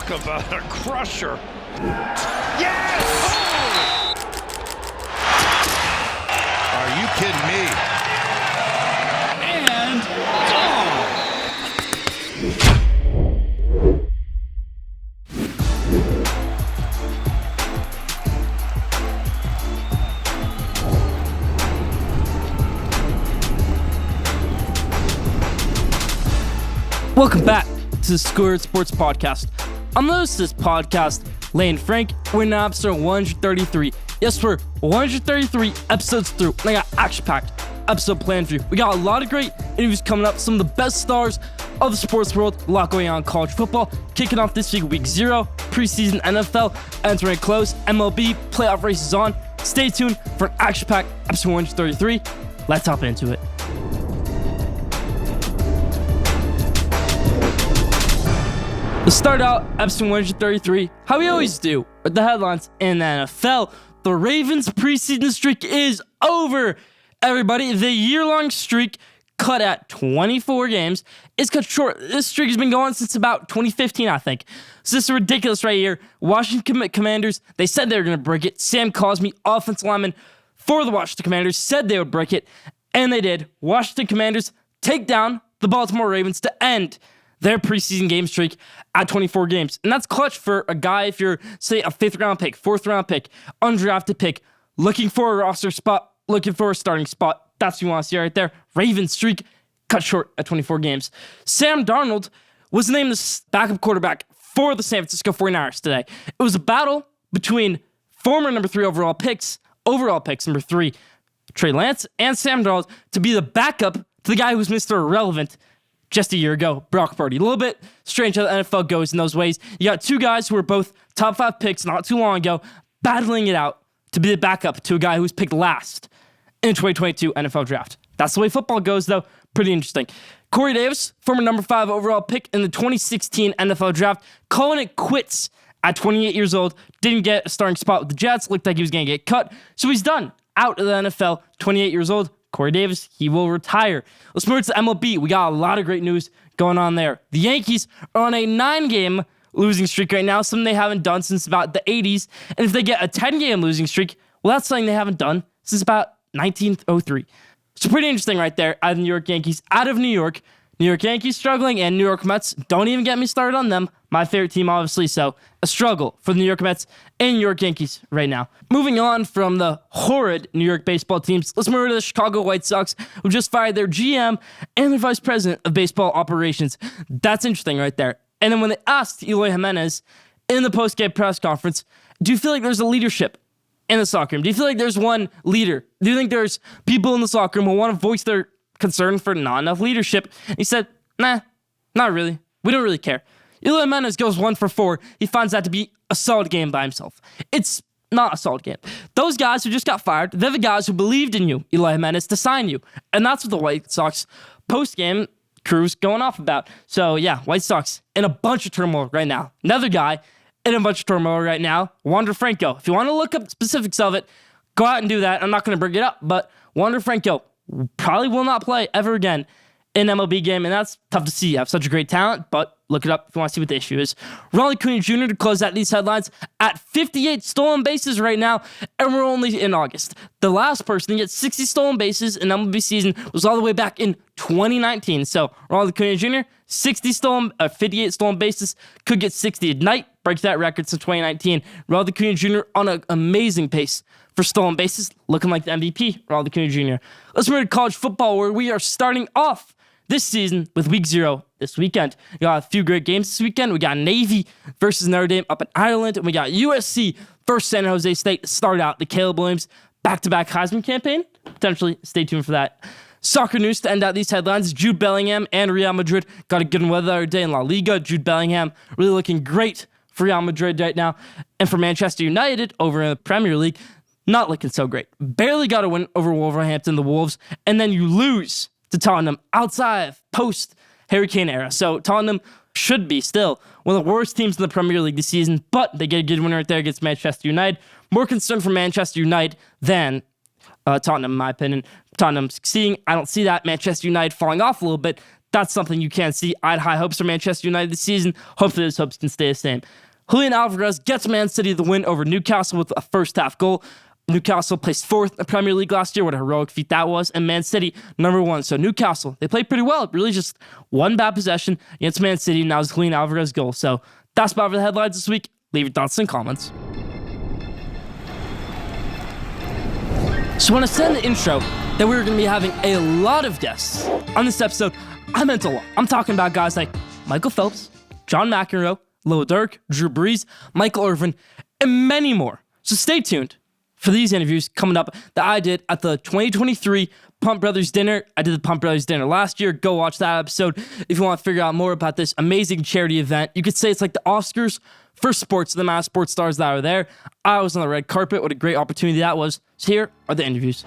Talk about a crusher. Yes! Oh! Are you kidding me? And gone! Welcome back to the Schoolyard Sports Podcast. I'm the host of this podcast, Lane Frank. We're in episode 133. Yes, we're 133 episodes through, and I got action-packed episode planned for you. We got a lot of great interviews coming up, some of the best stars of the sports world, a lot going on in college football. Kicking off this week 0, preseason NFL, entering close, MLB, playoff races on. Stay tuned for an action-packed episode 133. Let's hop into it. To start out episode 133, how we always do, with the headlines in the NFL. The Ravens' preseason streak is over. Everybody, the year-long streak cut at 24 games is cut short. This streak has been going since about 2015, I think. So this is ridiculous right here. Washington Commanders, they said they were going to break it. Sam Cosmi, offensive lineman for the Washington Commanders, said they would break it, and they did. Washington Commanders take down the Baltimore Ravens to end their preseason game streak at 24 games. And that's clutch for a guy, if you're, say, a 5th round pick, 4th round pick, undrafted pick, looking for a roster spot, looking for a starting spot. That's what you want to see right there. Ravens streak cut short at 24 games. Sam Darnold was named the backup quarterback for the San Francisco 49ers today. It was a battle between former number 3 overall picks number 3, Trey Lance, and Sam Darnold to be the backup to the guy who was Mr. Irrelevant just a year ago, Brock Purdy. A little bit strange how the NFL goes in those ways. You got two guys who were both top 5 picks not too long ago, battling it out to be the backup to a guy who was picked last in the 2022 NFL Draft. That's the way football goes, though. Pretty interesting. Corey Davis, former number 5 overall pick in the 2016 NFL Draft, calling it quits at 28 years old. Didn't get a starting spot with the Jets. Looked like he was going to get cut. So he's done. Out of the NFL, 28 years old. Corey Davis, he will retire. Let's move to the MLB. We got a lot of great news going on there. The Yankees are on a 9-game losing streak right now, something they haven't done since about the 80s. And if they get a 10-game losing streak, well, that's something they haven't done since about 1903. So pretty interesting right there out of the New York Yankees. Out of New York Yankees struggling, and New York Mets, don't even get me started on them. My favorite team, obviously, so a struggle for the New York Mets and New York Yankees right now. Moving on from the horrid New York baseball teams, let's move to the Chicago White Sox, who just fired their GM and their vice president of baseball operations. That's interesting right there. And then when they asked Eloy Jimenez in the post-game press conference, do you feel like there's a leadership in the soccer room? Do you feel like there's one leader? Do you think there's people in the soccer room who want to voice their concern for not enough leadership? And he said, nah, not really. We don't really care. Eloy Jimenez goes 1 for 4. He finds that to be a solid game by himself. It's not a solid game. Those guys who just got fired, they're the guys who believed in you, Eloy Jimenez, to sign you. And that's what the White Sox post-game crew's going off about. So yeah, White Sox in a bunch of turmoil right now. Another guy in a bunch of turmoil right now, Wander Franco. If you want to look up specifics of it, go out and do that. I'm not going to bring it up, but Wander Franco probably will not play ever again in an MLB game, and that's tough to see. You have such a great talent, but look it up if you want to see what the issue is. Ronald Acuna Jr. to close out these headlines at 58 stolen bases right now, and we're only in August. The last person to get 60 stolen bases in MLB season was all the way back in 2019. So Ronald Acuna Jr., 58 stolen bases, could get 60 tonight, break that record since 2019. Ronald Acuna Jr. on an amazing pace for stolen bases, looking like the MVP, Ronald Acuna Jr. Let's move to college football, where we are starting off this season with week 0 this weekend. We got a few great games this weekend. We got Navy versus Notre Dame up in Ireland, and we got USC versus San Jose State to start out the Caleb Williams back-to-back Heisman campaign. Potentially, stay tuned for that. Soccer news to end out these headlines. Jude Bellingham and Real Madrid got a good win the other day in La Liga. Jude Bellingham really looking great for Real Madrid right now. And for Manchester United over in the Premier League, not looking so great. Barely got a win over Wolverhampton, the Wolves, and then you lose to Tottenham outside of post-Harry Kane era. So Tottenham should be still one of the worst teams in the Premier League this season, but they get a good win right there against Manchester United. More concerned for Manchester United than Tottenham, in my opinion. Tottenham succeeding. I don't see that. Manchester United falling off a little bit. That's something you can't see. I had high hopes for Manchester United this season. Hopefully those hopes can stay the same. Julian Alvarez gets Man City the win over Newcastle with a first-half goal. Newcastle placed fourth in the Premier League last year. What a heroic feat that was. And Man City, number one. So Newcastle, they played pretty well. Really just one bad possession against Man City. Now it's Julian Alvarez goal. So that's about for the headlines this week. Leave your thoughts in comments. So when I said in the intro that we were going to be having a lot of guests on this episode, I meant a lot. I'm talking about guys like Michael Phelps, John McEnroe, Lil Durk, Drew Brees, Michael Irvin, and many more. So stay tuned for these interviews coming up that I did at the 2023 Pump Brothers Dinner. I did the Pump Brothers Dinner last year. Go watch that episode if you want to figure out more about this amazing charity event. You could say it's like the Oscars for sports, the amount of sports stars that are there. I was on the red carpet. What a great opportunity that was. So here are the interviews.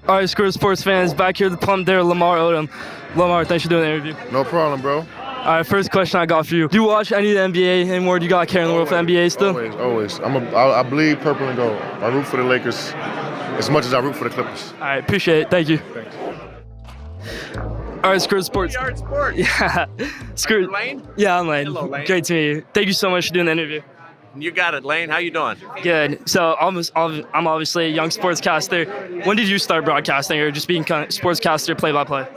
All right, Screw Sports fans, back here at the Pump there, Lamar Odom. Lamar, thanks for doing the interview. No problem, bro. All right, first question I got for you. Do you watch any of the NBA anymore? Do you got a care in the world for the NBA still? Always. I bleed purple and gold. I root for the Lakers as much as I root for the Clippers. All right, appreciate it. Thank you. Thanks. All right, Screw Sports. Schoolyard Sports. Yeah. Screw. Lane? Yeah, I'm Lane. Hello, Lane. Great to meet you. Thank you so much for doing the interview. You got it, Lane. How you doing? Good. So I'm obviously a young sportscaster. When did you start broadcasting or just being kind of sportscaster, play-by-play?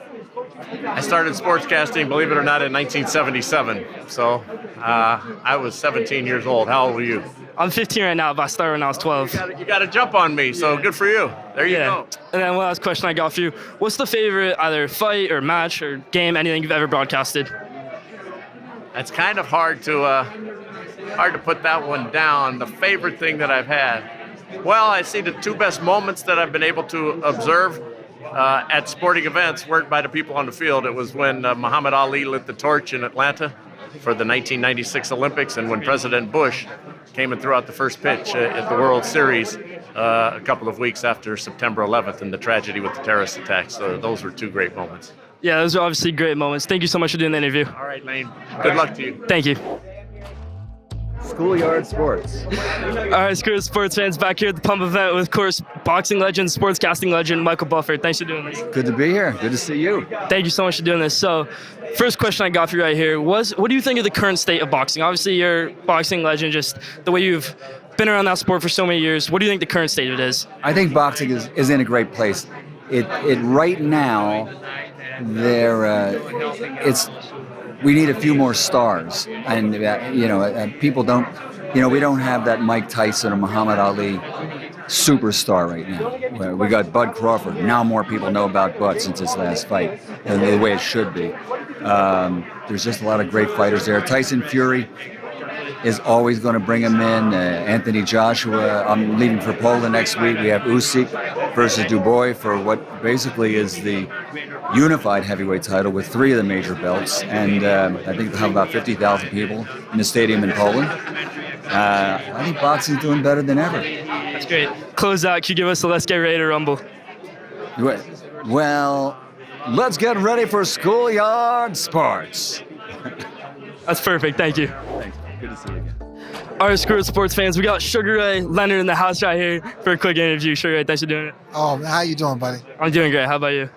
I started sportscasting, believe it or not, in 1977. So I was 17 years old. How old were you? I'm 15 right now, but I started when I was 12. You got to jump on me, so good for you. There you Yeah. go. And then one last question I got for you. What's the favorite either fight or match or game, anything you've ever broadcasted? It's kind of hard to put that one down. The favorite thing that I've had. Well, I see the two best moments that I've been able to observe at sporting events weren't by the people on the field. It was when Muhammad Ali lit the torch in Atlanta for the 1996 Olympics, and when President Bush came and threw out the first pitch at the World Series a couple of weeks after September 11th and the tragedy with the terrorist attacks. So those were two great moments. Yeah, those are obviously great moments. Thank you so much for doing the interview. All right, Lane. Good luck to you. Thank you. Schoolyard Sports. All right, Screw Sports fans, back here at the Pump event with, of course, boxing legend, sportscasting legend, Michael Buffer. Thanks for doing this. Good to be here. Good to see you. Thank you so much for doing this. So, first question I got for you right here was, what do you think of the current state of boxing? Obviously, you're a boxing legend, just the way you've been around that sport for so many years. What do you think the current state of it is? I think boxing is in a great place. It right now, we need a few more stars, and people don't. We don't have that Mike Tyson or Muhammad Ali superstar right now. We got Bud Crawford. Now more people know about Bud since his last fight, and the way it should be. There's just a lot of great fighters there. Tyson Fury is always going to bring him in. Anthony Joshua. I'm leaving for Poland next week. We have Usyk versus Dubois for what basically is the unified heavyweight title with three of the major belts. And I think they'll have about 50,000 people in the stadium in Poland. I think boxing's doing better than ever. That's great. Close out. Can you give us a Let's Get Ready to Rumble? Well, let's get ready for Schoolyard Sports. That's perfect. Thank you. Thanks. Good to see you again. All right, Screw Sports fans, we got Sugar Ray Leonard in the house right here for a quick interview. Sugar Ray, thanks for doing it. Oh, man, how you doing, buddy? I'm doing great. How about you?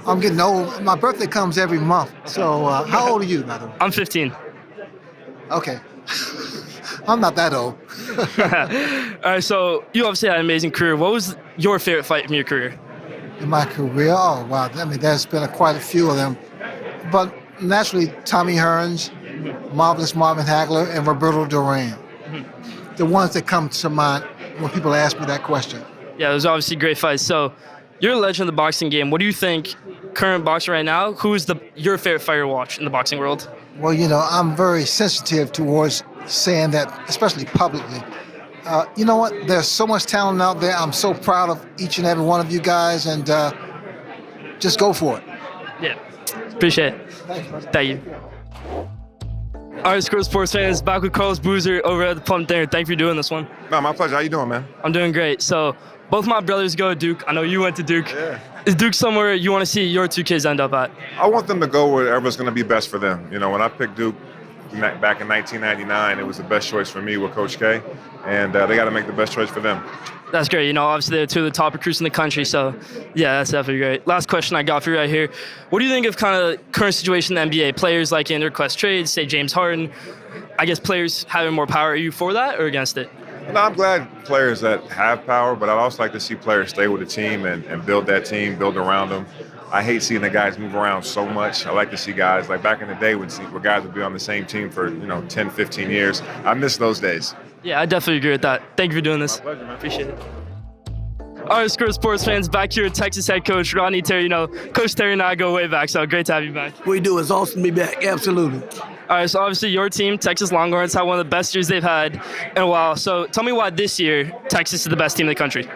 I'm getting old. My birthday comes every month. So how old are you, by the way? I'm 15. Okay. I'm not that old. All right, so you obviously had an amazing career. What was your favorite fight from your career? In my career, oh, wow. I mean, there's been quite a few of them. But naturally, Tommy Hearns, Marvelous Marvin Hagler, and Roberto Duran. The ones that come to mind when people ask me that question. Yeah, those are obviously great fights. So you're a legend of the boxing game. What do you think, current boxer right now, who's your favorite fighter to watch in the boxing world? Well, I'm very sensitive towards saying that, especially publicly. You know what? There's so much talent out there. I'm so proud of each and every one of you guys, and just go for it. Yeah, appreciate it. Thanks, buddy. Thank you. All right, Screw Sports fans, back with Carlos Boozer over at the Pump Dinner. Thank you for doing this one. No, my pleasure. How you doing, man? I'm doing great. So both my brothers go to Duke. I know you went to Duke. Yeah. Is Duke somewhere you want to see your two kids end up at? I want them to go wherever's going to be best for them. When I picked Duke back in 1999, it was the best choice for me with Coach K, and they got to make the best choice for them. That's great. You know, obviously they're two of the top recruits in the country. So, yeah, that's definitely great. Last question I got for you right here. What do you think of kind of current situation in the NBA? Players like in request trades, say James Harden. I guess players having more power. Are you for that or against it? No, I'm glad players that have power, but I'd also like to see players stay with the team and build that team, build around them. I hate seeing the guys move around so much. I like to see guys, like back in the day where guys would be on the same team for 10, 15 years. I miss those days. Yeah, I definitely agree with that. Thank you for doing this. My pleasure, man. Appreciate it. All right, Square Sports fans, back here at Texas head coach Rodney Terry. You know, Coach Terry and I go way back, so great to have you back. We do. It's awesome to be back. Absolutely. All right, so obviously your team, Texas Longhorns, had one of the best years they've had in a while. So tell me why this year Texas is the best team in the country.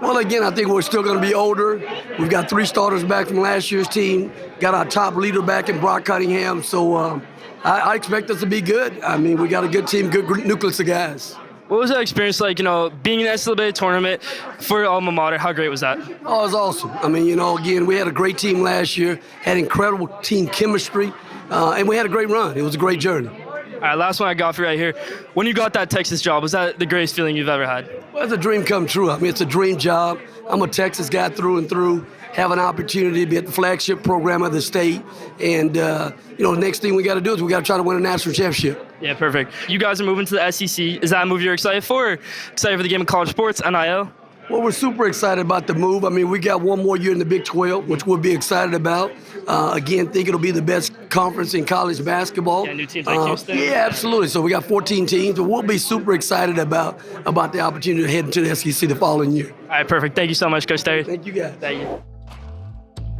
Well, again, I think we're still going to be older. We've got 3 starters back from last year's team. Got our top leader back in Brock Cunningham. So I expect us to be good. I mean, we got a good team, good nucleus of guys. What was that experience like, being in the NCAA tournament for alma mater? How great was that? Oh, it was awesome. I mean, again, we had a great team last year, had incredible team chemistry, and we had a great run. It was a great journey. All right, last one I got for you right here. When you got that Texas job, was that the greatest feeling you've ever had? Well, it's a dream come true. I mean, it's a dream job. I'm a Texas guy through and through. Have an opportunity to be at the flagship program of the state. And, the next thing we got to do is we got to try to win a national championship. Yeah, perfect. You guys are moving to the SEC. Is that a move you're excited for? Or excited for the game of college sports, NIL? Well, we're super excited about the move. I mean, we got one more year in the Big 12, which we'll be excited about. Again, think it'll be the best conference in college basketball. Yeah, new teams like Houston. Yeah, absolutely. So we got 14 teams, but we'll be super excited about the opportunity to head into the SEC the following year. All right, perfect. Thank you so much, Coach Terry. Thank you, guys. Thank you.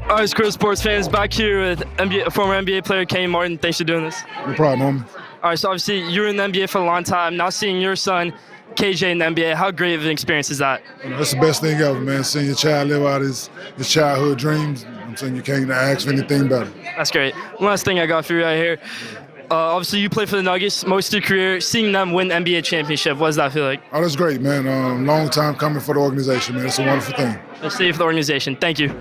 All right, Square Sports fans, back here with former NBA player Kenny Martin. Thanks for doing this. No problem. All right, so obviously you were in the NBA for a long time. Now seeing your son, KJ, in the NBA, how great of an experience is that? That's the best thing ever, man. Seeing your child live out his childhood dreams. I'm saying you can't ask for anything better. That's great. One last thing I got for you right here. Obviously, you played for the Nuggets most of your career. Seeing them win the NBA championship, what does that feel like? Oh, that's great, man. Long time coming for the organization, man. It's a wonderful thing. Let's see you for the organization. Thank you.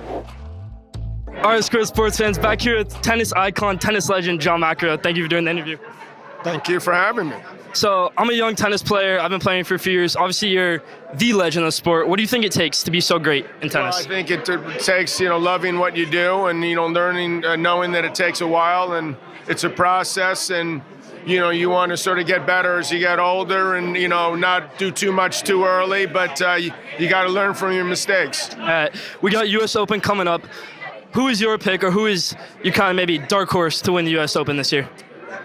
All right, Square Sports fans, back here with tennis icon, tennis legend, John McEnroe. Thank you for doing the interview. Thank you for having me. So I'm a young tennis player. I've been playing for a few years. Obviously, you're the legend of the sport. What do you think it takes to be so great in tennis? Well, I think it takes, loving what you do and, learning, knowing that it takes a while and it's a process and, you want to sort of get better as you get older and, not do too much too early, but you got to learn from your mistakes. We got U.S. Open coming up. Who is your pick or who is your kind of maybe dark horse to win the U.S. Open this year?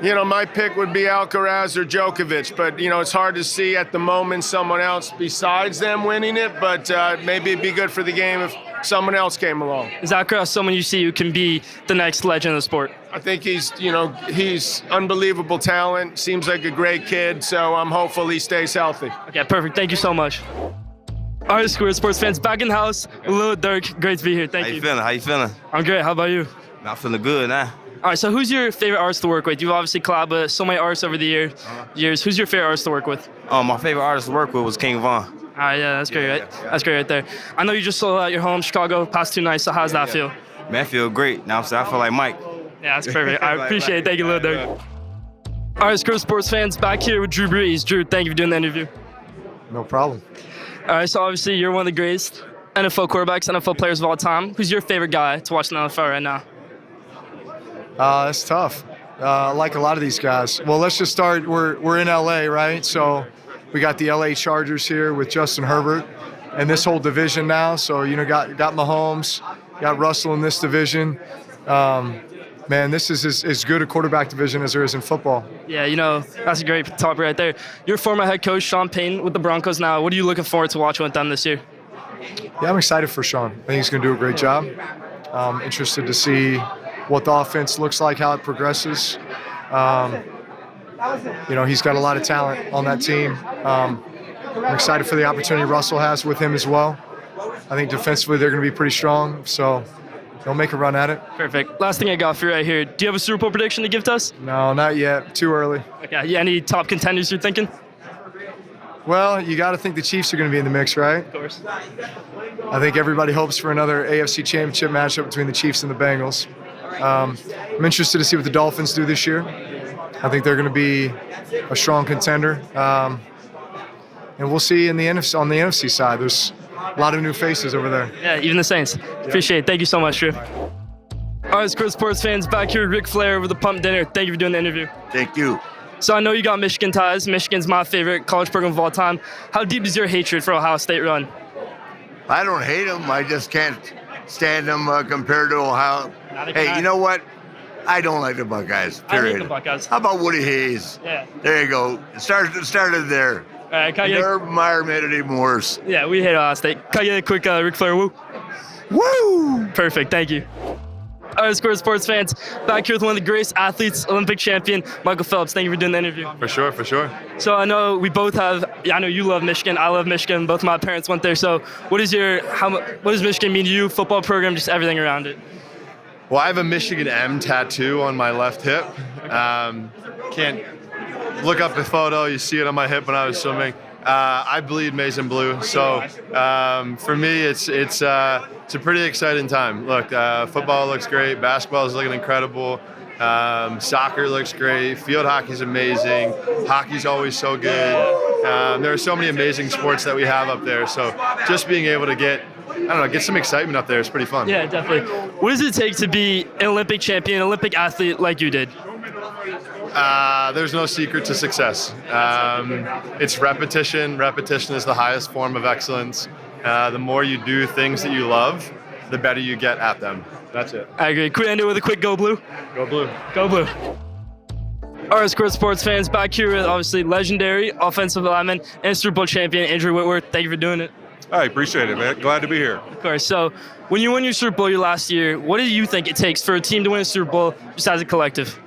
My pick would be Alcaraz or Djokovic, but, it's hard to see at the moment someone else besides them winning it, but maybe it'd be good for the game if someone else came along. Is Alcaraz someone you see who can be the next legend of the sport? I think he's unbelievable talent, seems like a great kid, so I'm hopeful he stays healthy. Okay, perfect. Thank you so much. All right, Square Sports fans, back in the house. Lil Durk, great to be here. Thank you. How you feeling? I'm great. How about you? I'm feeling good now. All right, so who's your favorite artist to work with? You've obviously collabed with so many artists over the years. Who's your favorite artist to work with? My favorite artist to work with was King Von. All right, yeah, that's great, right? That's great right there. I know you just sold out your home, Chicago, past 2 nights, so how's that feel? Man, I feel great. Now I feel like Mike. Yeah, that's perfect. I appreciate it. Thank you, Lil Durk. All right, Square Sports fans, back here with Drew Brees. Drew, thank you for doing the interview. No problem. All right, so obviously you're one of the greatest NFL quarterbacks, NFL players of all time. Who's your favorite guy to watch in the NFL right now? That's tough. I like a lot of these guys. Well, let's just start. We're in LA, right? So we got the LA Chargers here with Justin Herbert and this whole division now. So, got Mahomes, got Russell in this division. Man, this is as good a quarterback division as there is in football. Yeah, that's a great topic right there. Your former head coach, Sean Payton, with the Broncos now. What are you looking forward to watching with them this year? Yeah, I'm excited for Sean. I think he's going to do a great job. Interested to see what the offense looks like, how it progresses. He's got a lot of talent on that team. I'm excited for the opportunity Russell has with him as well. I think defensively they're going to be pretty strong, so they'll make a run at it. Perfect. Last thing I got for you right here. Do you have a Super Bowl prediction to give to us? No, not yet. Too early. Okay. Yeah, any top contenders you're thinking? Well, you got to think the Chiefs are going to be in the mix, right? Of course. I think everybody hopes for another AFC Championship matchup between the Chiefs and the Bengals. I'm interested to see what the Dolphins do this year. I think they're going to be a strong contender. and we'll see in the NFC, on the NFC side. There's a lot of new faces over there. Yeah, even the Saints. Appreciate it. Thank you so much, Drew. All right, Squirt Sports fans, back here with Ric Flair over the Pump Dinner. Thank you for doing the interview. Thank you. So I know you got Michigan ties. Michigan's my favorite college program of all time. How deep is your hatred for Ohio State run? I don't hate them. I just can't stand them compared to Ohio. Hey, you know what? I don't like the Buckeyes, period. I hate the Buckeyes. How about Woody Hayes? Yeah. There you go. It started there. All right, can I get Urban Meyer made it even worse. Yeah, we hate Ohio State. Can I get a quick Ric Flair woo? Woo! Perfect, thank you. All right, Squirt Sports fans, back here with one of the greatest athletes, Olympic champion, Michael Phelps. Thank you for doing the interview. For sure, for sure. So I know we both have, I know you love Michigan, I love Michigan, both my parents went there. So what does Michigan mean to you, football program, just everything around it? Well, I have a Michigan M tattoo on my left hip. Can't look up the photo, you see it on my hip when I was swimming. I bleed maize and blue, so for me, it's a pretty exciting time. Look, football looks great, basketball is looking incredible, soccer looks great, field hockey's amazing, hockey's always so good. There are so many amazing sports that we have up there, so just being able to get some excitement up there is pretty fun. Yeah, definitely. What does it take to be an Olympic champion, Olympic athlete like you did? There's no secret to success. It's repetition. Repetition is the highest form of excellence. The more you do things that you love, the better you get at them. That's it. I agree. Could we end it with a quick go blue? Go blue. Go blue. All right, Squirt Sports fans, back here with obviously legendary offensive lineman and Super Bowl champion Andrew Whitworth. Thank you for doing it. I appreciate it, man. Glad to be here. Of course. So when you won your Super Bowl your last year, what do you think it takes for a team to win a Super Bowl just as a collective?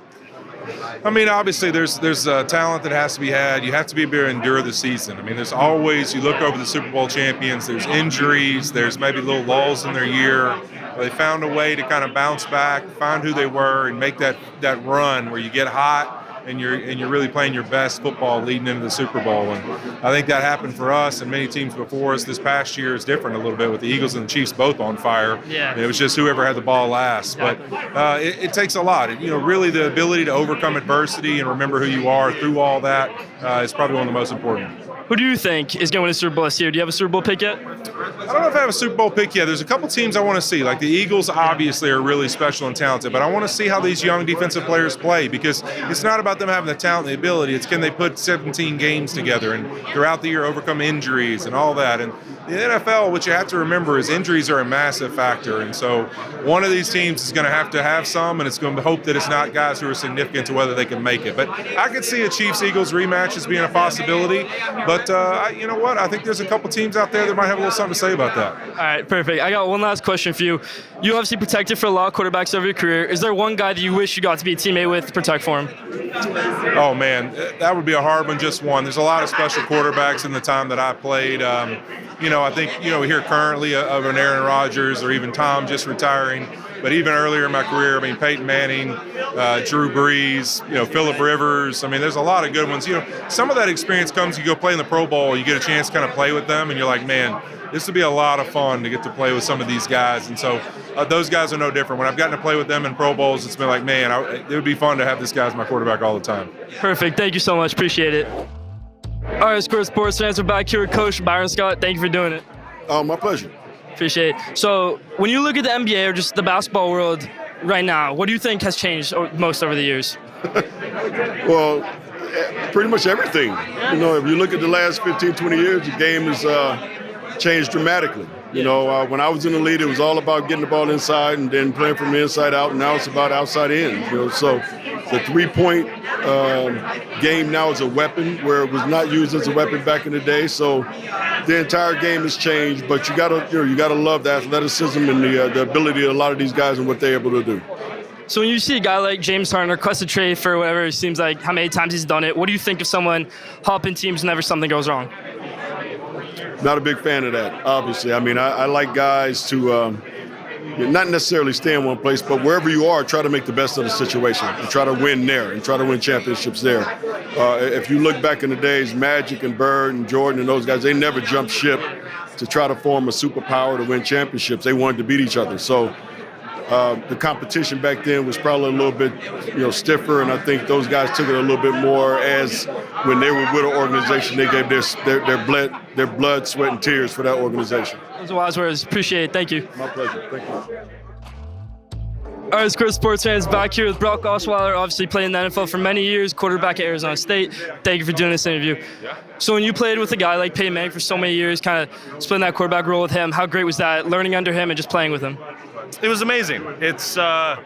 I mean, obviously, there's talent that has to be had. You have to be able to endure the season. I mean, there's always, you look over the Super Bowl champions, there's injuries, there's maybe little lulls in their year. They found a way to kind of bounce back, find who they were, and make that run where you get hot and you're really playing your best football leading into the Super Bowl. And I think that happened for us and many teams before us. This past year is different a little bit with the Eagles and the Chiefs both on fire. Yeah. And it was just whoever had the ball last. Exactly. But it takes a lot. Really the ability to overcome adversity and remember who you are through all that is probably one of the most important. Who do you think is going to win a Super Bowl this year? Do you have a Super Bowl pick yet? I don't know if I have a Super Bowl pick yet. There's a couple teams I want to see. Like the Eagles obviously are really special and talented, but I want to see how these young defensive players play because it's not about them having the talent and the ability. It's can they put 17 games together and throughout the year overcome injuries and all that. And the NFL, what you have to remember is injuries are a massive factor. And so one of these teams is going to have some, and it's going to hope that it's not guys who are significant to whether they can make it. But I could see a Chiefs-Eagles rematch as being a possibility. But you know what? I think there's a couple teams out there that might have a little something to say about that. All right, perfect. I got one last question for you. You obviously protected for a lot of quarterbacks over your career. Is there one guy that you wish you got to be a teammate with to protect for him? Oh, man, that would be a hard one, just one. There's a lot of special quarterbacks in the time that I played. I think, here currently of an Aaron Rodgers or even Tom just retiring. But even earlier in my career, I mean, Peyton Manning, Drew Brees, Phillip Rivers. I mean, there's a lot of good ones. Some of that experience comes, you go play in the Pro Bowl, you get a chance to kind of play with them, and you're like, man, this would be a lot of fun to get to play with some of these guys. And so those guys are no different. When I've gotten to play with them in Pro Bowls, it's been like, man, it would be fun to have this guy as my quarterback all the time. Perfect. Thank you so much. Appreciate it. All right, Squirt Sports fans, we're back here with Coach Byron Scott. Thank you for doing it. Oh, my pleasure. Appreciate it. So when you look at the NBA or just the basketball world right now, what do you think has changed most over the years? Well, pretty much everything. If you look at the last 15, 20 years, the game has changed dramatically. When I was in the league, it was all about getting the ball inside and then playing from the inside out, and now it's about outside in. So the three-point game now is a weapon where it was not used as a weapon back in the day. So the entire game has changed, but you gotta love the athleticism and the ability of a lot of these guys and what they're able to do. So when you see a guy like James Harden request a trade for whatever, it seems like how many times he's done it, what do you think of someone hopping teams whenever something goes wrong? Not a big fan of that, obviously. I mean, I like guys to not necessarily stay in one place, but wherever you are, try to make the best of the situation and try to win there and try to win championships there. If you look back in the days, Magic and Bird and Jordan and those guys, they never jumped ship to try to form a superpower to win championships. They wanted to beat each other. So The competition back then was probably a little bit, stiffer, and I think those guys took it a little bit more as when they were with an organization, they gave their blood, sweat, and tears for that organization. Those are wise words. Appreciate it. Thank you. My pleasure. Thank you. All right, Square Sports fans, back here with Brock Osweiler, obviously played in the NFL for many years, quarterback at Arizona State. Thank you for doing this interview. Yeah. So when you played with a guy like Peyton Manning for so many years, kind of splitting that quarterback role with him, how great was that, learning under him and just playing with him? It was amazing. It's, to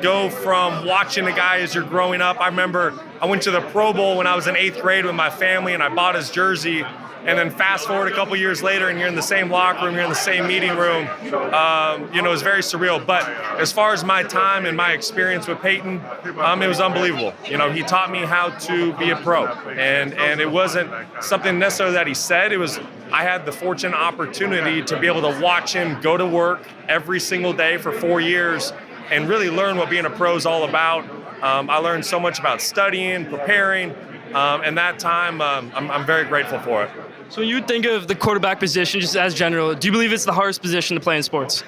go from watching a guy as you're growing up. I remember I went to the Pro Bowl when I was in 8th grade with my family, and I bought his jersey. And then fast forward a couple years later, and you're in the same locker room, you're in the same meeting room. It was very surreal. But as far as my time and my experience with Peyton, it was unbelievable. He taught me how to be a pro, and it wasn't something necessarily that he said. It was I had the fortunate opportunity to be able to watch him go to work every single day for 4 years and really learn what being a pro is all about. I learned so much about studying, preparing, and that time I'm very grateful for it. So when you think of the quarterback position, just as general, do you believe it's the hardest position to play in sports?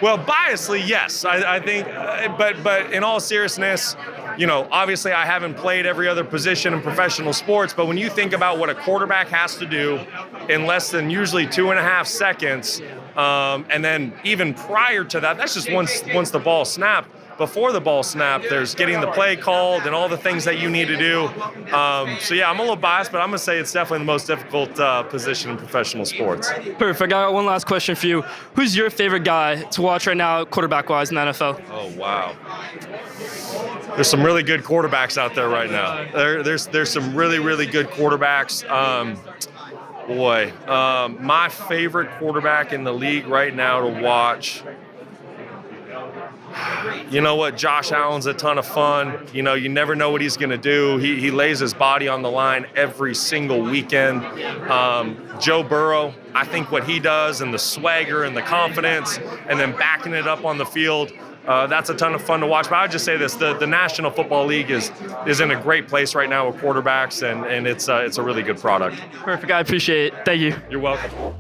Well, biasly, yes. I think, but in all seriousness, obviously I haven't played every other position in professional sports, but when you think about what a quarterback has to do in less than usually 2.5 seconds, and then even prior to that, that's just once the ball snapped. Before the ball snap, there's getting the play called and all the things that you need to do. So yeah, I'm a little biased, but I'm gonna say it's definitely the most difficult position in professional sports. Perfect. I got one last question for you. Who's your favorite guy to watch right now, quarterback-wise, in the NFL? Oh wow. There's some really good quarterbacks out there right now. There's some really, really good quarterbacks. My favorite quarterback in the league right now to watch. You know what? Josh Allen's a ton of fun. You never know what he's going to do. He lays his body on the line every single weekend. Joe Burrow, I think what he does and the swagger and the confidence and then backing it up on the field, that's a ton of fun to watch. But I would just say this, the National Football League is in a great place right now with quarterbacks, and it's a really good product. Perfect. I appreciate it. Thank you. You're welcome.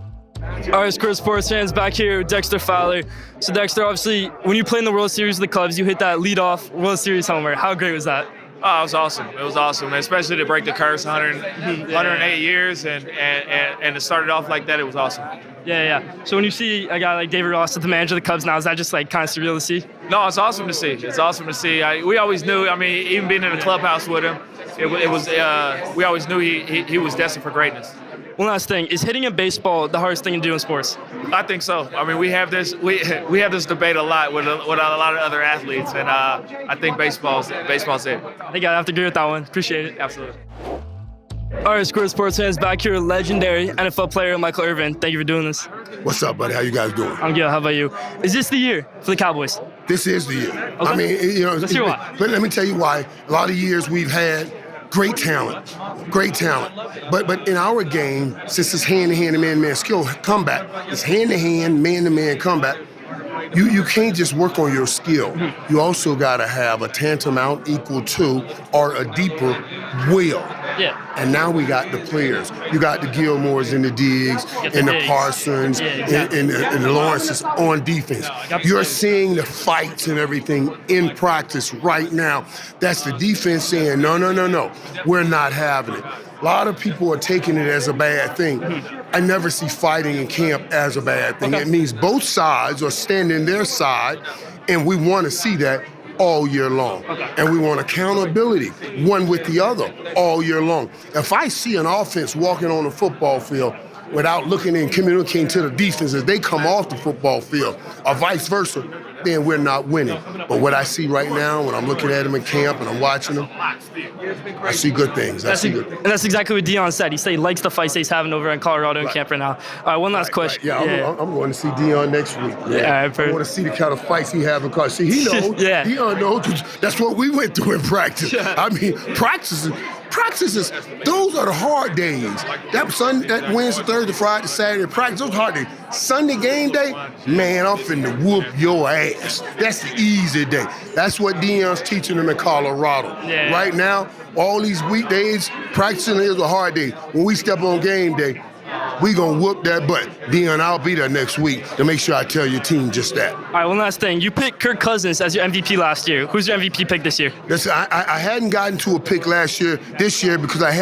All right, Square Sports fans, back here with Dexter Fowler. So Dexter, obviously, when you play in the World Series with the Cubs, you hit that leadoff World Series homer. How great was that? Oh, it was awesome. It was awesome, especially to break the curse 108 years and to start it off like that, it was awesome. Yeah. So when you see a guy like David Ross at the manager of the Cubs now, is that just like kind of surreal to see? No, it's awesome to see. It's awesome to see. We always knew, even being in the clubhouse with him, we always knew he was destined for greatness. One last thing, is hitting a baseball the hardest thing to do in sports? I think so. We have this debate a lot with a lot of other athletes, and I think baseball's it. I think I have to agree with that one. Appreciate it. Absolutely. All right, Square Sports fans, back here with legendary NFL player Michael Irvin. Thank you for doing this. What's up, buddy? How you guys doing? I'm good. How about you? Is this the year for the Cowboys? This is the year. Okay. Let's hear why. But let me tell you why. A lot of years we've had great talent. But in our game, since it's hand-to-hand and man-to-man skill combat, it's hand-to-hand, man-to-man combat. You can't just work on your skill. You also got to have a tantamount equal to or a deeper will. Yeah. And now we got the players. You got the Gilmores and the Diggs and the Parsons and the Lawrences on defense. You're seeing the fights and everything in practice right now. That's the defense saying, no, we're not having it. A lot of people are taking it as a bad thing. I never see fighting in camp as a bad thing. It means both sides are standing their side, and we want to see that all year long. And we want accountability, one with the other, all year long. If I see an offense walking on the football field without looking and communicating to the defense as they come off the football field, or vice versa, then we're not winning. But what I see right now, when I'm looking at them in camp and I'm watching them, I see good things. And that's exactly what Deion said. He said he likes the fights he's having over in Colorado in camp right now. All right, one last question. Yeah, I'm going to see Deion next week. Yeah, I want to see the kind of fights he has because, see, he knows. Deion knows. That's what we went through in practice. Practices, those are the hard days. That Wednesday, Thursday, Friday, Saturday practice, those hard days. Sunday game day, man, I'm finna whoop your ass. That's the easy day. That's what Deion's teaching them in Colorado. Right now, all these weekdays, practicing is a hard day. When we step on game day, we going to whoop that butt. Dion, I'll be there next week to make sure I tell your team just that. All right, one last thing. You picked Kirk Cousins as your MVP last year. Who's your MVP pick this year? Listen, I hadn't gotten to a pick this year because I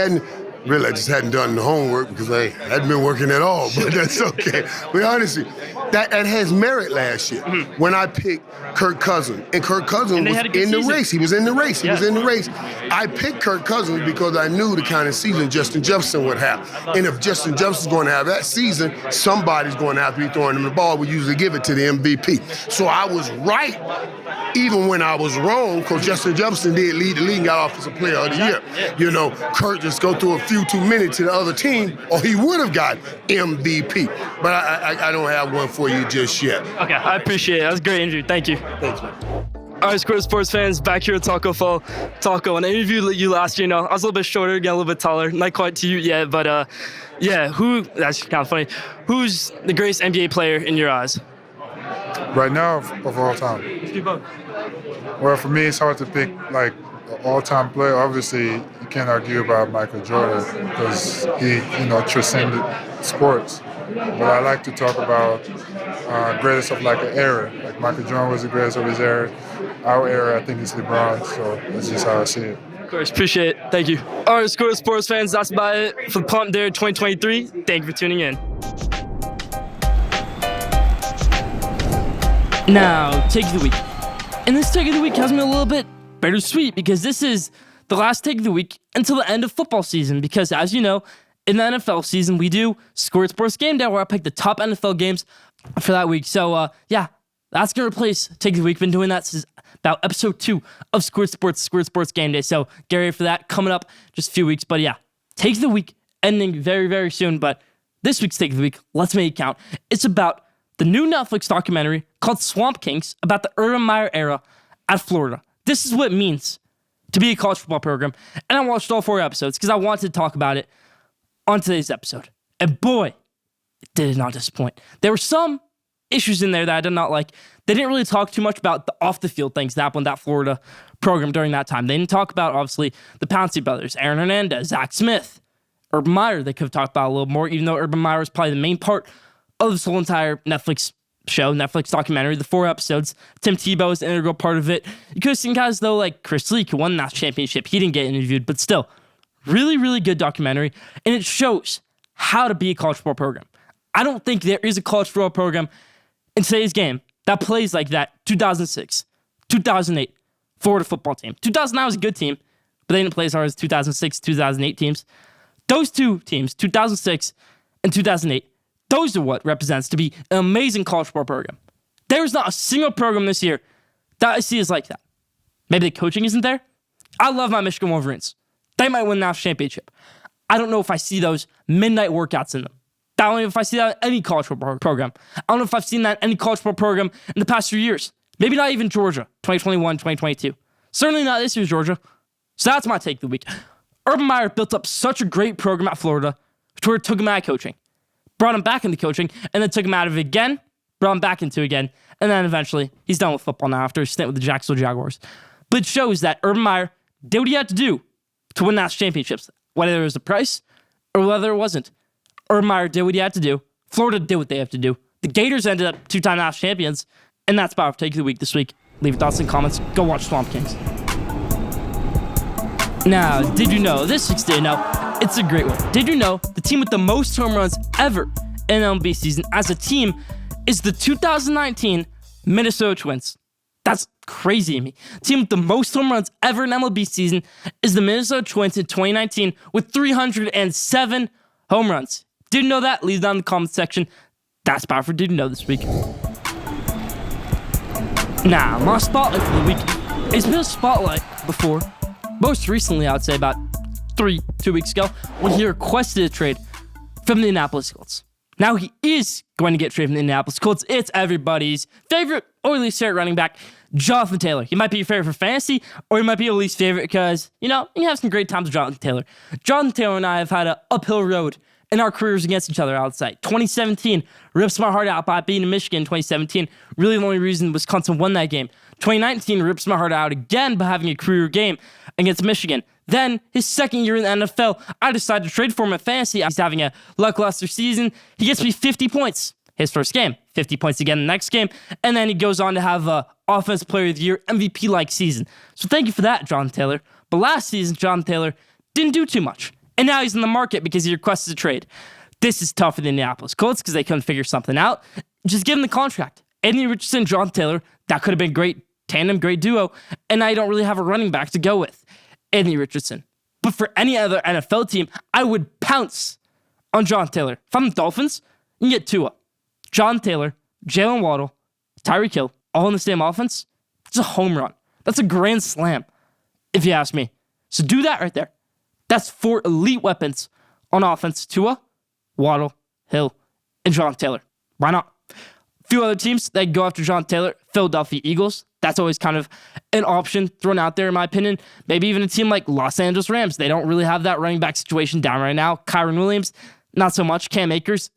just hadn't done the homework because I hadn't been working at all, but that's okay. But honestly, that has merit last year when I picked Kirk Cousins. And Kirk Cousins was in the race. He was in the race. He was in the race. I picked Kirk Cousins because I knew the kind of season Justin Jefferson would have. And if Justin Jefferson's going to have that season, somebody's going to have to be throwing him the ball. We usually give it to the MVP. So I was right even when I was wrong, because Justin Jefferson did lead the league and got Offensive Player of the Year. You know, Kirk just go through a few too many to the other team, or he would have got MVP. But I don't have one for you just yet. Okay, I appreciate it. That was a great interview. Thank you. Thanks, man. All right, Square Sports fans, back here at Taco Fall. Taco, when I interviewed you last year, I was a little bit shorter, getting a little bit taller. Not quite to you yet, but that's kind of funny. Who's the greatest NBA player in your eyes? Right now, of all time. Well, for me, it's hard to pick like an all-time player. Obviously, you can't argue about Michael Jordan because he, transcended sports. But I like to talk about greatest of like an era. Like Michael Jordan was the greatest of his era. Our era, I think, is LeBron. So that's just how I see it. Of course, appreciate it. Thank you. All right, Square Sports fans, that's about it for Pump Dare 2023. Thank you for tuning in. Now, take of the week. And this take of the week has me a little bit bittersweet because this is the last take of the week until the end of football season. Because as you know, in the NFL season, we do Square Sports Game Day where I pick the top NFL games for that week. So, that's going to replace take of the week. Been doing that since about episode 2 of Square Sports Game Day. So, get ready for that coming up just a few weeks. But take of the week ending very, very soon. But this week's take of the week, let's make it count. It's about the new Netflix documentary called Swamp Kings about the Urban Meyer era at Florida. This is what it means to be a college football program. And I watched all 4 episodes because I wanted to talk about it on today's episode. And boy, did it not disappoint. There were some issues in there that I did not like. They didn't really talk too much about the off-the-field things that happened in that Florida program during that time. They didn't talk about, obviously, the Pouncey brothers, Aaron Hernandez, Zach Smith, Urban Meyer. They could have talked about a little more, even though Urban Meyer was probably the main part of this whole entire Netflix show, Netflix documentary, the 4 episodes. Tim Tebow is an integral part of it. You could have seen guys, though, like Chris Leak, who won that championship. He didn't get interviewed, but still, really, really good documentary. And it shows how to be a college football program. I don't think there is a college football program in today's game that plays like that 2006, 2008 Florida football team. 2009 was a good team, but they didn't play as hard as 2006, 2008 teams. Those 2 teams, 2006 and 2008, those are what represents to be an amazing college football program. There's not a single program this year that I see is like that. Maybe the coaching isn't there. I love my Michigan Wolverines. They might win the national championship. I don't know if I see those midnight workouts in them. I don't know if I see that in any college football program. I don't know if I've seen that in any college football program in the past few years. Maybe not even Georgia, 2021, 2022. Certainly not this year's Georgia. So that's my take of the week. Urban Meyer built up such a great program at Florida to where it took him out of coaching. Brought him back into coaching, and then took him out of it again, brought him back into it again, and then eventually he's done with football now after a stint with the Jacksonville Jaguars. But it shows that Urban Meyer did what he had to do to win national championships, whether there was a price or whether it wasn't. Urban Meyer did what he had to do. Florida did what they have to do. The Gators ended up 2-time national champions, and that's about our take of the week this week. Leave your thoughts in the comments. Go watch Swamp Kings. Now, did you know, this week's Did You Know, it's a great one. Did you know the team with the most home runs ever in an MLB season as a team is the 2019 Minnesota Twins? That's crazy to me. The team with the most home runs ever in MLB season is the Minnesota Twins in 2019 with 307 home runs. Did you know that? Leave it down in the comment section. That's about for Did You Know this week. Now, my spotlight for the week. It's been a spotlight before. Most recently, I would say about 2 weeks ago, when he requested a trade from the Indianapolis Colts. Now he is going to get traded from the Indianapolis Colts. It's everybody's favorite or least favorite running back, Jonathan Taylor. He might be your favorite for fantasy, or he might be your least favorite because, you have some great times with Jonathan Taylor. Jonathan Taylor and I have had an uphill road in our careers against each other outside. 2017 rips my heart out by beating Michigan in 2017. Really the only reason Wisconsin won that game. 2019 rips my heart out again by having a career game against Michigan. Then, his second year in the NFL, I decided to trade for him at fantasy. He's having a lackluster season. He gets me 50 points his first game, 50 points again the next game, and then he goes on to have a Offensive Player of the Year, MVP-like season. So thank you for that, John Taylor. But last season, John Taylor didn't do too much. And now he's in the market because he requested a trade. This is tough for the Indianapolis Colts because they couldn't figure something out. Just give him the contract. Anthony Richardson, John Taylor, that could have been great tandem, great duo, and now you don't really have a running back to go with. Anthony Richardson. But for any other NFL team, I would pounce on John Taylor. If I'm the Dolphins, you can get Tua, John Taylor, Jalen Waddle, Tyreek Hill, all in the same offense. It's a home run. That's a grand slam, if you ask me. So do that right there. That's 4 elite weapons on offense. Tua, Waddle, Hill, and John Taylor. Why not? A few other teams that go after John Taylor. Philadelphia Eagles. That's always kind of an option thrown out there, in my opinion. Maybe even a team like Los Angeles Rams. They don't really have that running back situation down right now. Kyron Williams, not so much. Cam Akers,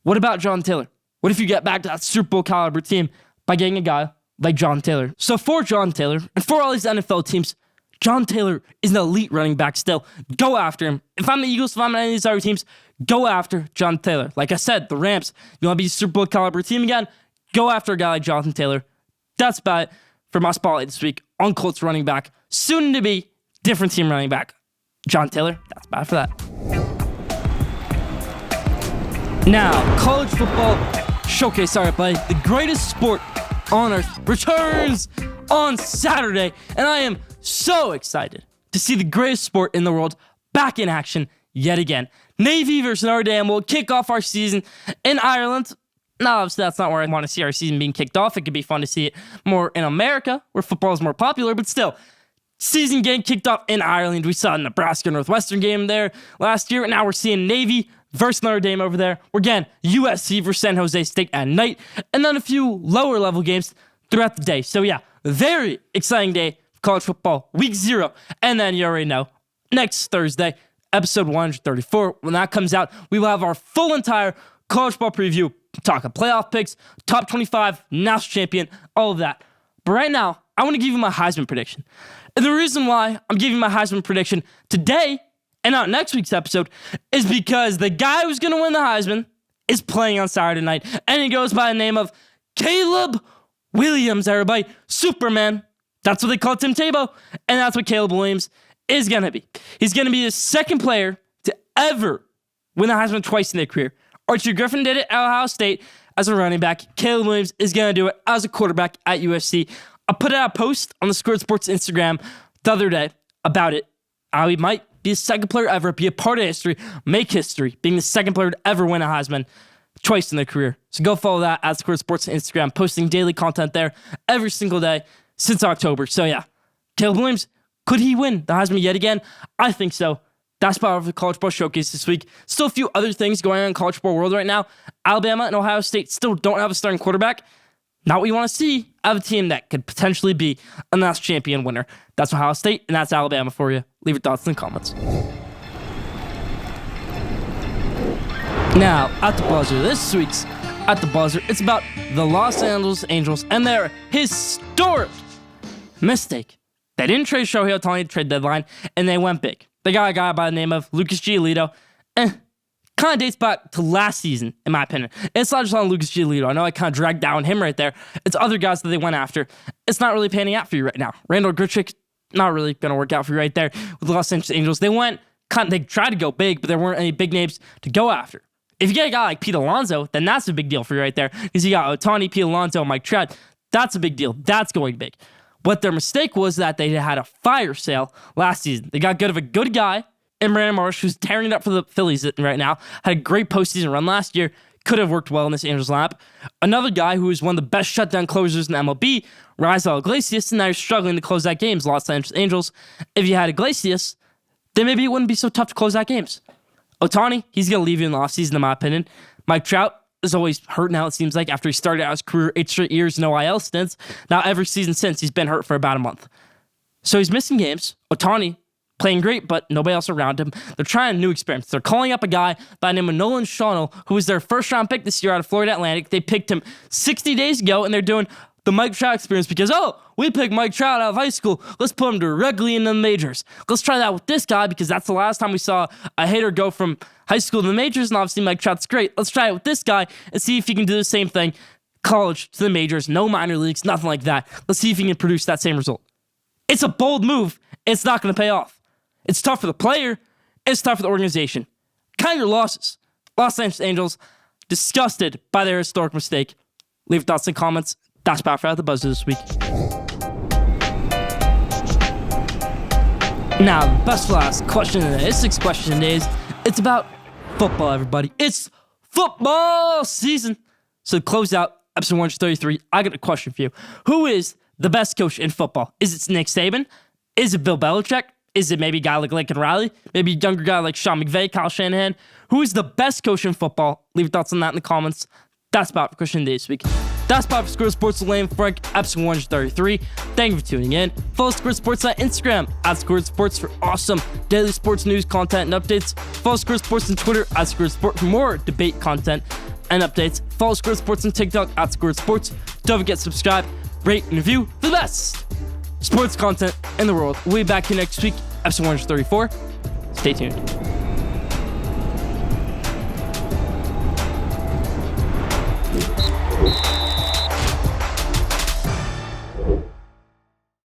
What about John Taylor? What if you get back to that Super Bowl caliber team by getting a guy like John Taylor? So for John Taylor, and for all these NFL teams, John Taylor is an elite running back still. Go after him. If I'm the Eagles, if I'm any of these other teams, go after John Taylor. Like I said, the Rams, you want to be a Super Bowl caliber team again? Go after a guy like Jonathan Taylor. That's about it for my spotlight this week on Colts running back. Soon to be different team running back. John Taylor, that's about it for that. Now, college football showcase, everybody. The greatest sport on earth returns on Saturday, and I am so excited to see the greatest sport in the world back in action yet again. Navy versus Notre Dame will kick off our season in Ireland. Now, obviously, that's not where I want to see our season being kicked off. It could be fun to see it more in America, where football is more popular, but still, season getting kicked off in Ireland. We saw a Nebraska-Northwestern game there last year, and now we're seeing Navy versus Notre Dame over there. We're getting USC versus San Jose State at night, and then a few lower-level games throughout the day. So, yeah, very exciting day for college football, week 0. And then you already know, next Thursday, episode 134, when that comes out, we will have our full entire college football preview, talking playoff picks, top 25, national champion, all of that. But right now, I want to give you my Heisman prediction. And the reason why I'm giving my Heisman prediction today and not next week's episode is because the guy who's going to win the Heisman is playing on Saturday night, and he goes by the name of Caleb Williams, everybody. Superman. That's what they call Tim Tebow, and that's what Caleb Williams is going to be. He's going to be the second player to ever win the Heisman twice in their career. Archie Griffin did it at Ohio State as a running back. Caleb Williams is going to do it as a quarterback at USC. I put out a post on the Squirt Sports Instagram the other day about it. How he might be the second player ever, be a part of history, make history, being the second player to ever win a Heisman twice in their career. So go follow that at Squirt Sports Instagram, posting daily content there every single day since October. So yeah, Caleb Williams, could he win the Heisman yet again? I think so. That's part of the College Football Showcase this week. Still a few other things going on in college football world right now. Alabama and Ohio State still don't have a starting quarterback. Not what you want to see out of a team that could potentially be a national champion winner. That's Ohio State, and that's Alabama for you. Leave your thoughts in the comments. Now, at the buzzer, this week's At the Buzzer, it's about the Los Angeles Angels and their historic mistake. They didn't trade Shohei Ohtani at trade deadline, and they went big. They got a guy by the name of Lucas Giolito. Kind of dates back to last season, in my opinion. It's not just on Lucas Giolito. I know I kind of dragged down him right there. It's other guys that they went after. It's not really panning out for you right now. Randall Grichuk, not really going to work out for you right there with the Los Angeles Angels. They tried to go big, but there weren't any big names to go after. If you get a guy like Pete Alonso, then that's a big deal for you right there. Because you got Ohtani, Pete Alonso, Mike Trout. That's a big deal. That's going big. What their mistake was that they had a fire sale last season. They got a good guy in Brandon Marsh, who's tearing it up for the Phillies right now. Had a great postseason run last year. Could have worked well in this Angels lineup. Another guy who is one of the best shutdown closers in the MLB, Raisel Iglesias, and now you're struggling to close out games, Los Angeles Angels. If you had Iglesias, then maybe it wouldn't be so tough to close out games. Ohtani, he's going to leave you in the offseason, in my opinion. Mike Trout is always hurt now, it seems like, after he started out his career 8 straight years, no IL stints. Now, every season since, he's been hurt for about a month. So he's missing games. Ohtani, playing great, but nobody else around him. They're trying new experiments. They're calling up a guy by the name of Nolan Schonel, who was their first-round pick this year out of Florida Atlantic. They picked him 60 days ago, and they're doing the Mike Trout experience because, we picked Mike Trout out of high school. Let's put him directly in the majors. Let's try that with this guy because that's the last time we saw a hitter go from high school to the majors, and obviously Mike Trout's great. Let's try it with this guy and see if he can do the same thing. College to the majors, no minor leagues, nothing like that. Let's see if he can produce that same result. It's a bold move. It's not going to pay off. It's tough for the player. It's tough for the organization. Count your losses. Los Angeles Angels, disgusted by their historic mistake. Leave thoughts and comments. That's about for the buzzer this week. Now, the best last question of the day, this next question of the day is, it's about football, everybody. It's football season. So to close out episode 133, I got a question for you. Who is the best coach in football? Is it Nick Saban? Is it Bill Belichick? Is it maybe a guy like Lincoln Riley? Maybe a younger guy like Sean McVay, Kyle Shanahan? Who is the best coach in football? Leave your thoughts on that in the comments. That's about for question of the day this week. That's about for Schoolyard Sports with Lane Frank, episode 133. Thank you for tuning in. Follow Schoolyard Sports on Instagram at Schoolyard Sports for awesome daily sports news, content, and updates. Follow Schoolyard Sports on Twitter at Schoolyard Sport for more debate content and updates. Follow Schoolyard Sports on TikTok at Schoolyard Sports. Don't forget to subscribe, rate, and review for the best sports content in the world. We'll be back here next week, episode 134. Stay tuned.